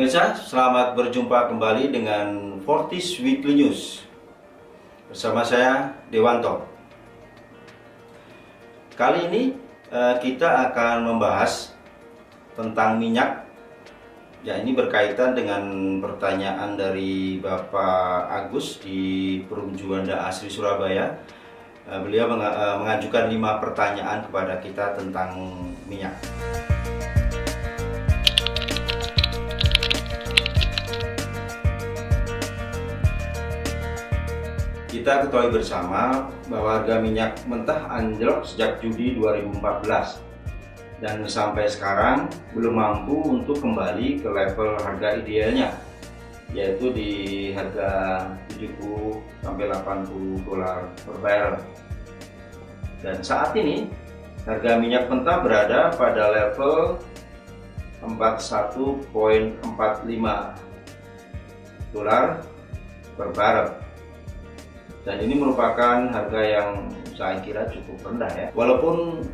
Pemirsa, selamat berjumpa kembali dengan Fortis Weekly News. Bersama saya, Dewanto. Kali ini kita akan membahas tentang minyak. Ya, ini berkaitan dengan pertanyaan dari Bapak Agus di Perum Juanda Asri Surabaya. Beliau mengajukan 5 pertanyaan kepada kita tentang minyak. Kita ketahui bersama bahwa harga minyak mentah anjlok sejak Juli 2014 dan sampai sekarang belum mampu untuk kembali ke level harga idealnya, yaitu di harga 70 sampai 80 dolar per barrel. Dan saat ini harga minyak mentah berada pada level 41,45 dolar per barrel. Dan ini merupakan harga yang saya kira cukup rendah ya. Walaupun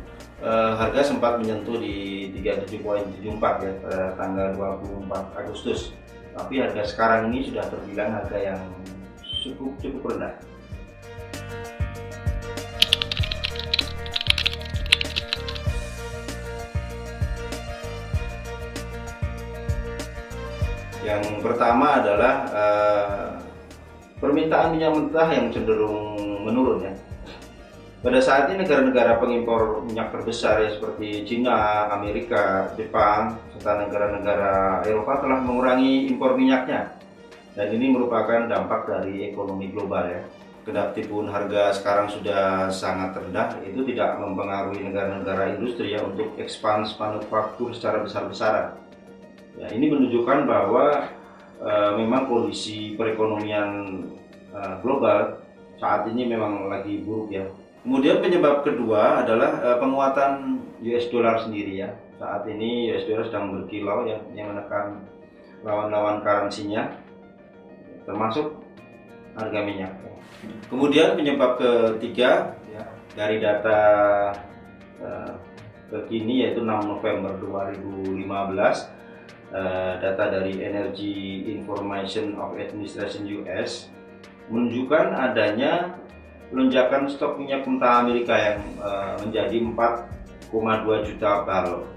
harga sempat menyentuh di 37,74 ya pada tanggal 24 Agustus. Tapi harga sekarang ini sudah terbilang harga yang cukup rendah. Yang pertama adalah permintaan minyak mentah yang cenderung menurun ya. Pada saat ini negara-negara pengimpor minyak terbesar ya, seperti China, Amerika, Jepang, serta negara-negara Eropa telah mengurangi impor minyaknya. Dan ini merupakan dampak dari ekonomi global ya. Kedatipun harga sekarang sudah sangat rendah, itu tidak mempengaruhi negara-negara industri ya untuk ekspans manufaktur secara besar-besaran. Ya, ini menunjukkan bahwa memang kondisi perekonomian global saat ini memang lagi buruk ya. Kemudian penyebab kedua adalah penguatan US dollar sendiri ya. Saat ini US dollar sedang berkilau ya, yang menekan lawan-lawan currency-nya, termasuk harga minyak. Kemudian penyebab ketiga ya, dari data terkini yaitu 6 November 2015. Data dari Energy Information of Administration US menunjukkan adanya lonjakan stok minyak mentah Amerika yang menjadi 4,2 juta barrel.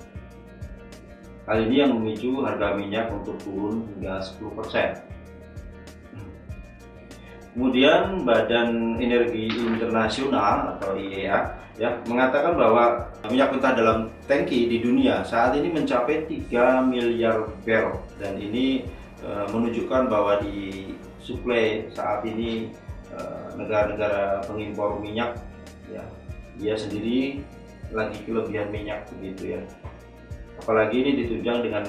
Hal ini yang memicu harga minyak untuk turun hingga 10%. Kemudian Badan Energi Internasional atau IEA ya mengatakan bahwa minyak mentah dalam tangki di dunia saat ini mencapai 3 miliar barrel, dan ini menunjukkan bahwa di suplai saat ini negara-negara pengimpor minyak ya, dia sendiri lagi kelebihan minyak begitu ya. Apalagi ini ditunjang dengan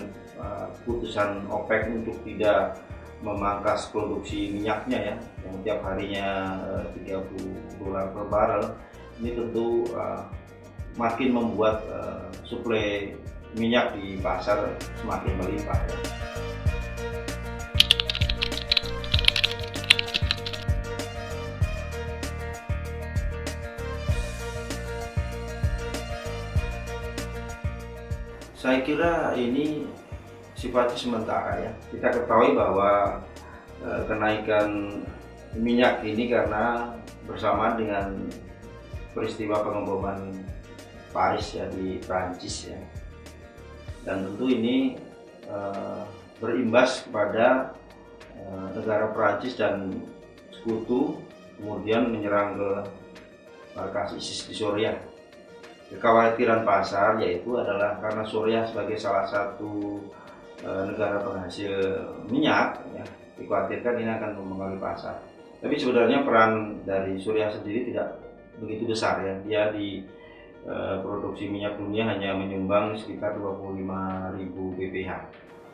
putusan OPEC untuk tidak memangkas produksi minyaknya ya, yang tiap harinya 30 dolar per barrel. Ini tentu makin membuat suplai minyak di pasar semakin melimpah ya. Saya kira ini sifatnya sementara ya. Kita ketahui bahwa kenaikan minyak ini karena bersamaan dengan peristiwa pengeboman Paris ya di Prancis ya. Dan tentu ini berimbas kepada negara Prancis dan sekutu, kemudian menyerang ke markas ISIS di Suriah. Kekhawatiran pasar yaitu adalah karena Suriah sebagai salah satu negara penghasil minyak ya, dikhawatirkan ini akan mempengaruhi pasar. Tapi sebenarnya peran dari Suriah sendiri tidak begitu besar ya. Dia di produksi minyak dunia hanya menyumbang sekitar 25.000 pph.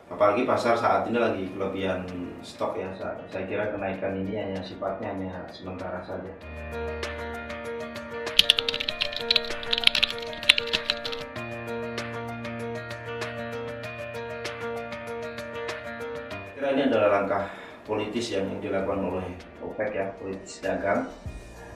Apalagi pasar saat ini lagi kelebihan stok ya. Saya kira kenaikan ini hanya sifatnya hanya sementara saja. Ini adalah langkah politis yang dilakukan oleh OPEC ya, politis dagang,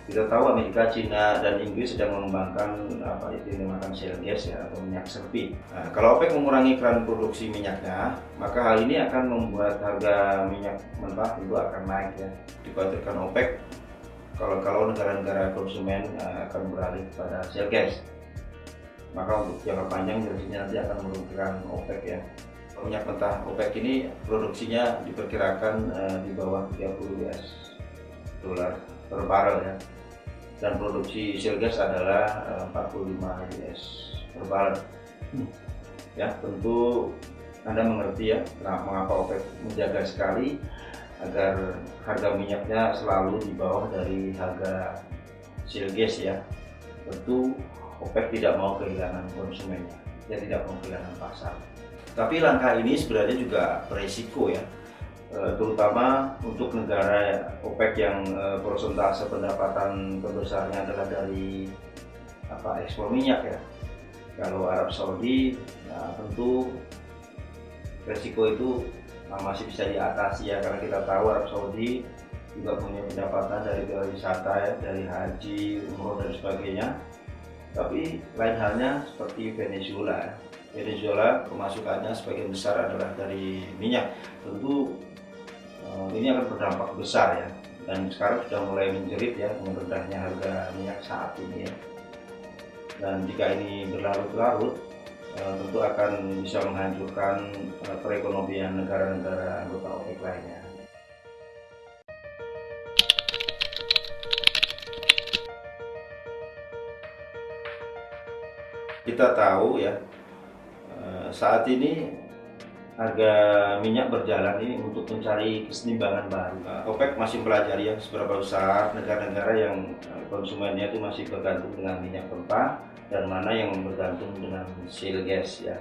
Kita tahu Amerika, Cina, dan Inggris sedang mengembangkan apa itu dinamakan shale gas ya, atau minyak serpi. Nah, kalau OPEC mengurangi keran produksi minyaknya, maka hal ini akan membuat harga minyak mentah itu akan naik ya. Dikhawatirkan OPEC kalau negara-negara konsumen akan beralih kepada shale gas, maka untuk jangka panjang jelasnya nanti akan merugikan OPEC ya. Minyak mentah OPEC ini produksinya diperkirakan di bawah 30 US dolar per barel ya, dan produksi shale gas adalah 45 US per barel. Ya, tentu Anda mengerti ya mengapa OPEC menjaga sekali agar harga minyaknya selalu di bawah dari harga shale gas ya. Tentu OPEC tidak mau kehilangan konsumennya, dia tidak mau kehilangan pasar. Tapi langkah ini sebenarnya juga beresiko ya, terutama untuk negara OPEC yang persentase pendapatan terbesarnya adalah dari ekspor minyak ya. Kalau Arab Saudi, nah tentu resiko itu masih bisa diatasi ya, karena kita tahu Arab Saudi juga punya pendapatan dari wisata ya, dari haji, umroh dan sebagainya. Tapi lain halnya seperti Venezuela ya. Venezuela pemasukannya sebagian besar adalah dari minyak. Tentu ini akan berdampak besar ya, dan sekarang sudah mulai menjerit ya dengan rendahnya harga minyak saat ini ya. Dan jika ini berlarut-larut, tentu akan bisa menghancurkan perekonomian negara-negara anggota OPEC lainnya. Kita tahu ya, saat ini harga minyak berjalan ini untuk mencari keseimbangan baru. OPEC masih mempelajari ya seberapa besar negara-negara yang konsumennya itu masih bergantung dengan minyak mentah dan mana yang bergantung dengan shale gas ya.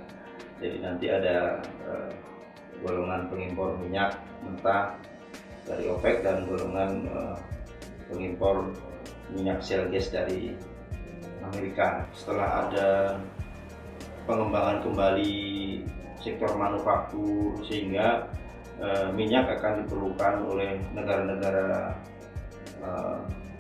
Jadi nanti ada golongan pengimpor minyak mentah dari OPEC dan golongan pengimpor minyak shale gas dari Amerika. Setelah ada pengembangan kembali sektor manufaktur, sehingga minyak akan diperlukan oleh negara-negara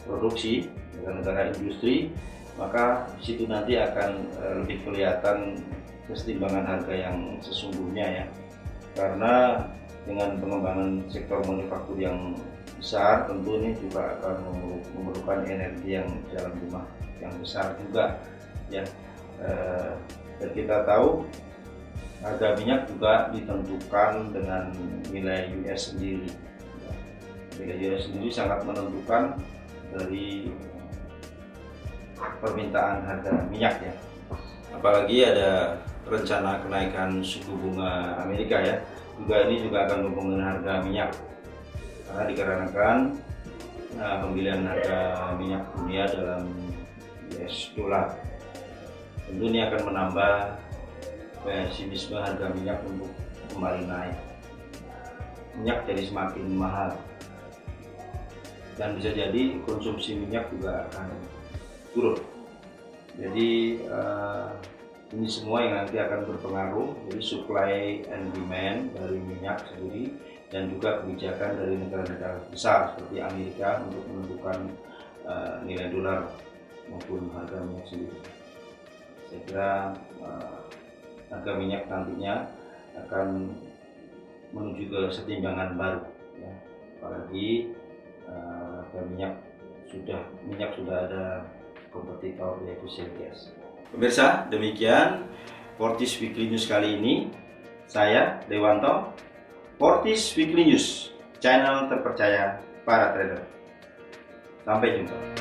produksi, negara-negara industri, maka di situ nanti akan lebih kelihatan kesetimbangan harga yang sesungguhnya ya. Karena dengan pengembangan sektor manufaktur yang besar, tentu ini juga akan memerlukan energi yang dalam jumlah yang besar juga ya. Dan kita tahu harga minyak juga ditentukan dengan nilai US sendiri. Nilai US sendiri sangat menentukan dari permintaan harga minyak ya. Apalagi ada rencana kenaikan suku bunga Amerika ya. Ini juga akan mempengaruhi harga minyak. Karena dikarenakan pemilihan harga minyak dunia dalam US dollar. Tentu ini akan menambah pesimisme harga minyak untuk kembali naik. Minyak jadi semakin mahal, dan bisa jadi konsumsi minyak juga akan turun. Jadi ini semua yang nanti akan berpengaruh. Jadi supply and demand dari minyak sendiri, dan juga kebijakan dari negara-negara besar seperti Amerika untuk menentukan nilai dolar maupun harga minyak sendiri. Saya kira harga minyak nantinya akan menuju ke kesetimbangan baru ya. Apalagi harga minyak sudah ada kompetitor, yaitu shale gas. Pemirsa, demikian Fortis Weekly News kali ini. Saya Dewanto, Fortis Weekly News, channel terpercaya para trader. Sampai jumpa.